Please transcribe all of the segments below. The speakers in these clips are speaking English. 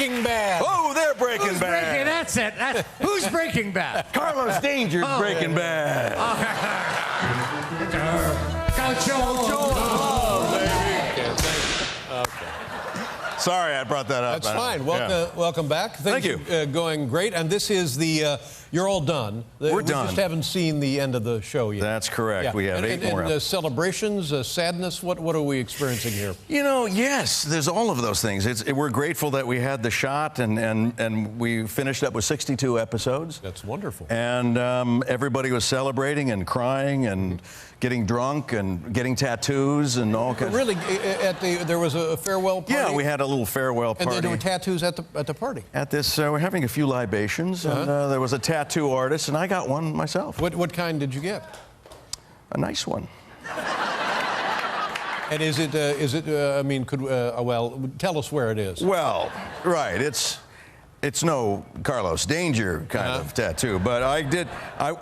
Breaking Bad. Oh, they're Breaking Who's Bad. Breaking? That's it. Who's Breaking Bad? Carlos Danger's Breaking Bad. Sorry, I brought that up. That's fine. Welcome back. Thank you. Going great. And this is the, you're all done. We're done. We just haven't seen the end of the show yet. That's correct. We have 8 more. Celebrations, sadness, what are we experiencing here? You know, yes, there's all of those things. We're grateful that we had the shot, and we finished up with 62 episodes. That's wonderful. And everybody was celebrating and crying and getting drunk and getting tattoos and all kinds. Really, there was a farewell party? Yeah, we had a little farewell party. And there were tattoos at the party? At this, we're having a few libations, and there was a tattoo artist, and I got one myself. What kind did you get? A nice one. And is it? I mean, well, tell us where it is. Well, right, it's no Carlos Danger kind of tattoo, but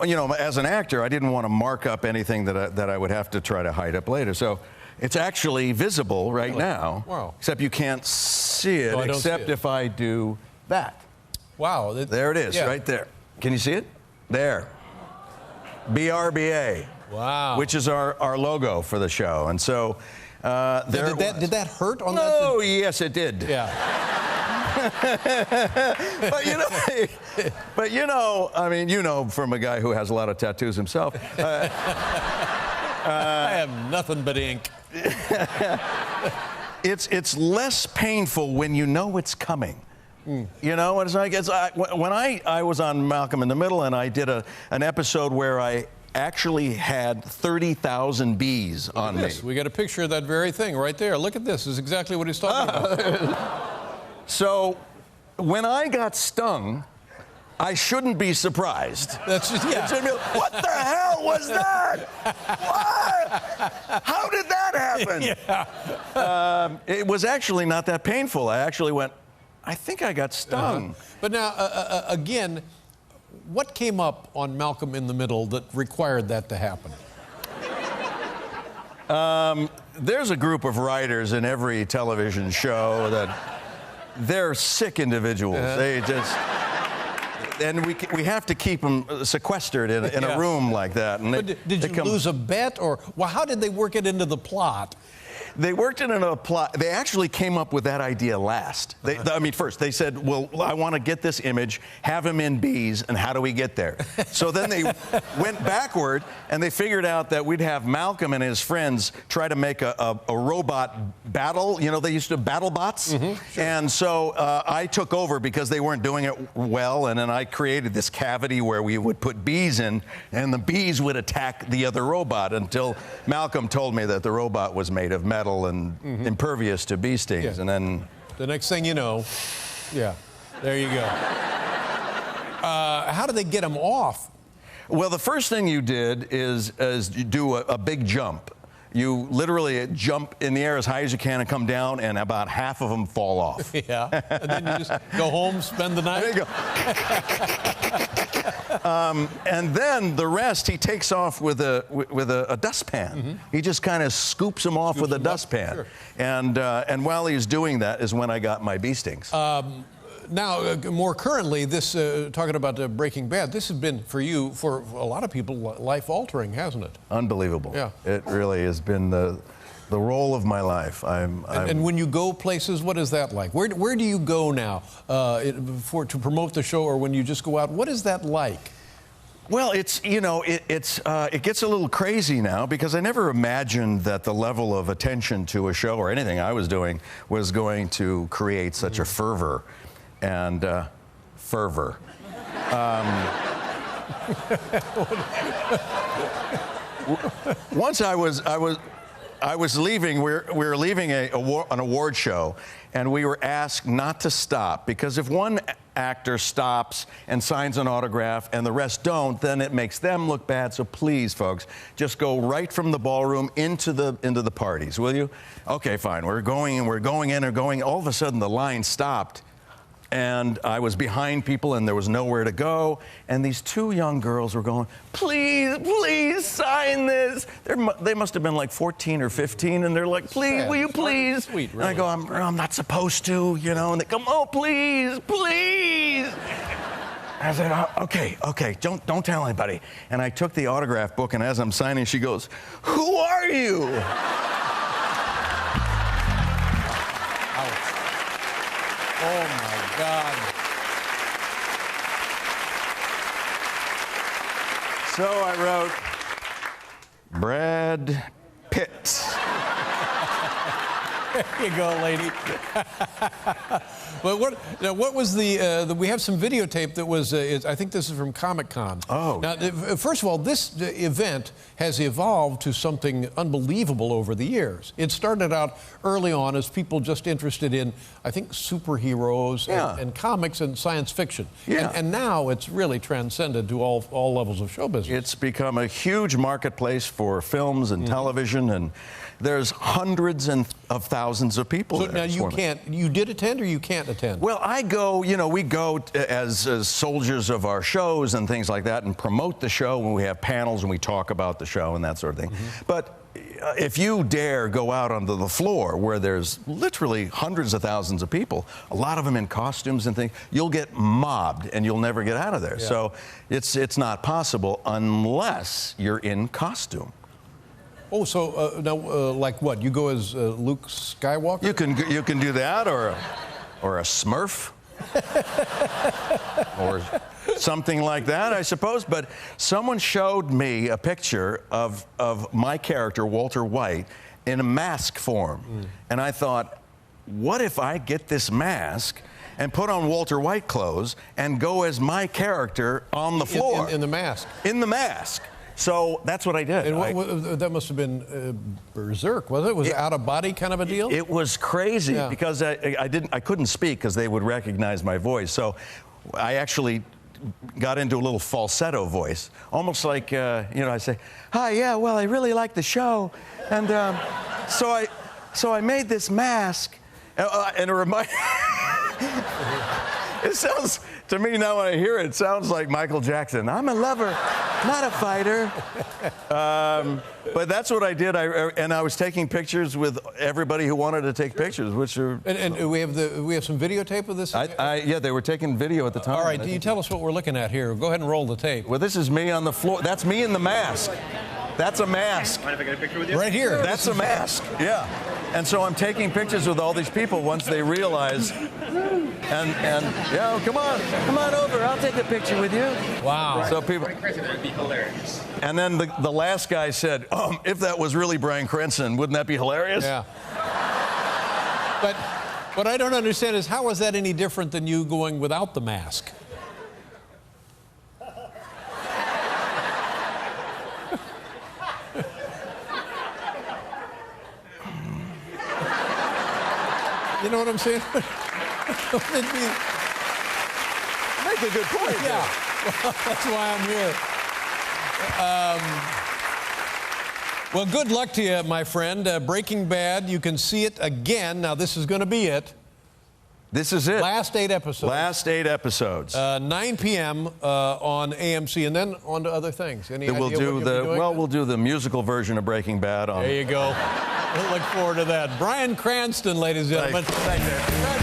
you know, as an actor, I didn't want to mark up anything that I would have to try to hide up later. So it's actually visible right now. Wow. Except you can't see it, except if I do that. Wow. There it is, right there. Can you see it? There. BRBA. Wow. Which is our logo for the show. And so did that hurt on that? Oh, yes, it did. Yeah. but you know, I mean, you know, from a guy who has a lot of tattoos himself. I have nothing but ink. It's less painful when you know it's coming. You know, it's like when I was on Malcolm in the Middle, and I did an episode where I actually had 30,000 bees on me. We got a picture of that very thing right there. Look at this. This is exactly what he's talking about. So, when I got stung, I shouldn't be surprised. That's just, what the hell was that? What? How did that happen? It was actually not that painful. I actually went, I think I got stung. But now, again, what came up on Malcolm in the Middle that required that to happen? There's a group of writers in every television show that they're sick individuals. They just, and we have to keep them sequestered in a room like that. And did you lose a bet, or how did they work it into the plot? They worked it into a plot. They actually came up with that idea last. I mean, first they said, well, I want to get this image, have him in bees, and how do we get there? So then they went backward, and they figured out that we'd have Malcolm and his friends try to make a robot battle. You know, they used to battle bots. Sure. And so I took over because they weren't doing it well, and then I created this cavity where we would put bees in, and the bees would attack the other robot until Malcolm told me that the robot was made of metal and impervious to bee stings, and then the next thing you know, there you go. How do they get them off? Well, the first thing you did is you do a big jump. You literally jump in the air as high as you can and come down, and about half of them fall off. Yeah, and then you just go home, spend the night. There you go. And then the rest he takes off with a dustpan. He just kind of scoops them off with a dustpan. Sure. And while he's doing that is when I got my bee stings. Now, more currently, this talking about Breaking Bad, this has been for you, for a lot of people, life-altering, hasn't it? Unbelievable. Yeah. It really has been the role of my life. And when you go places, what is that like? Where do you go now to promote the show, or when you just go out? What is that like? Well, it gets a little crazy now, because I never imagined that the level of attention to a show or anything I was doing was going to create such a fervor and fervor. Once I was leaving. We were leaving an award show, and we were asked not to stop, because if one actor stops and signs an autograph and the rest don't, then it makes them look bad. So please, folks, just go right from the ballroom into the parties, will you? Okay, fine. We're going in. All of a sudden, the line stopped. And I was behind people, and there was nowhere to go. And these two young girls were going, "Please, please sign this." They must have been like 14 or 15, and they're like, "Please, will you please?" Sweet, really. And I go, I'm not supposed to, you know. And they come, "Oh, please, please." I said, okay, don't tell anybody. And I took the autograph book, and as I'm signing, she goes, "Who are you?" Oh, my God. So I wrote, Brad Pitt. There you go, lady. But what was we have some videotape that was, I think this is from Comic-Con. Oh. Now, first of all, this event has evolved to something unbelievable over the years. It started out early on as people just interested in, I think, superheroes and comics and science fiction. Yeah. And now it's really transcended to all levels of show business. It's become a huge marketplace for films and television, and there's hundreds of thousands of people So there. now you did attend or you can't attend? Well, I go, we go as soldiers of our shows and things like that, and promote the show when we have panels and we talk about the show and that sort of thing. But if you dare go out onto the floor where there's literally hundreds of thousands of people, a lot of them in costumes and things, you'll get mobbed and you'll never get out of there. Yeah. So it's not possible unless you're in costume. Oh, so now, like what? You go as Luke Skywalker? You can do that, or a Smurf, or something like that, I suppose. But someone showed me a picture of my character, Walter White, in a mask form, and I thought, what if I get this mask and put on Walter White clothes and go as my character on the floor in the mask. In the mask. So that's what I did. And that must have been berserk, was it? Was it out of body kind of a deal? It was crazy because I couldn't speak because they would recognize my voice. So I actually got into a little falsetto voice, almost like I say, "Hi, yeah, well, I really like the show, and so I made this mask, and it reminds." It sounds, to me now when I hear it, it sounds like Michael Jackson. "I'm a lover, not a fighter." But that's what I did. And I was taking pictures with everybody who wanted to take pictures, which are... And we have some videotape of this? Yeah, they were taking video at the time. All right, can you tell us what we're looking at here? Go ahead and roll the tape. Well, this is me on the floor. That's me in the mask. That's a mask. Mind if I get a picture with you? Right here. That's a mask, yeah. And so I'm taking pictures with all these people once they realize, and yeah, come on over, I'll take a picture with you. Wow. So people, Bryan Cranston, that would be hilarious. and then the last guy said, if that was really Bryan Cranston, wouldn't that be hilarious? Yeah. But what I don't understand is how is that any different than you going without the mask? You know what I'm saying? Make a good point. Yeah, well, that's why I'm here. Well, good luck to you, my friend. Breaking Bad, you can see it again. Now, this is going to be it. This is it. Last 8 episodes. Last 8 episodes. 9 p.m. On AMC, and then on to other things. Any idea We'll what you'll be doing? we'll do the musical version of Breaking Bad. There you go. We'll look forward to that. Bryan Cranston, ladies and gentlemen. Thank you.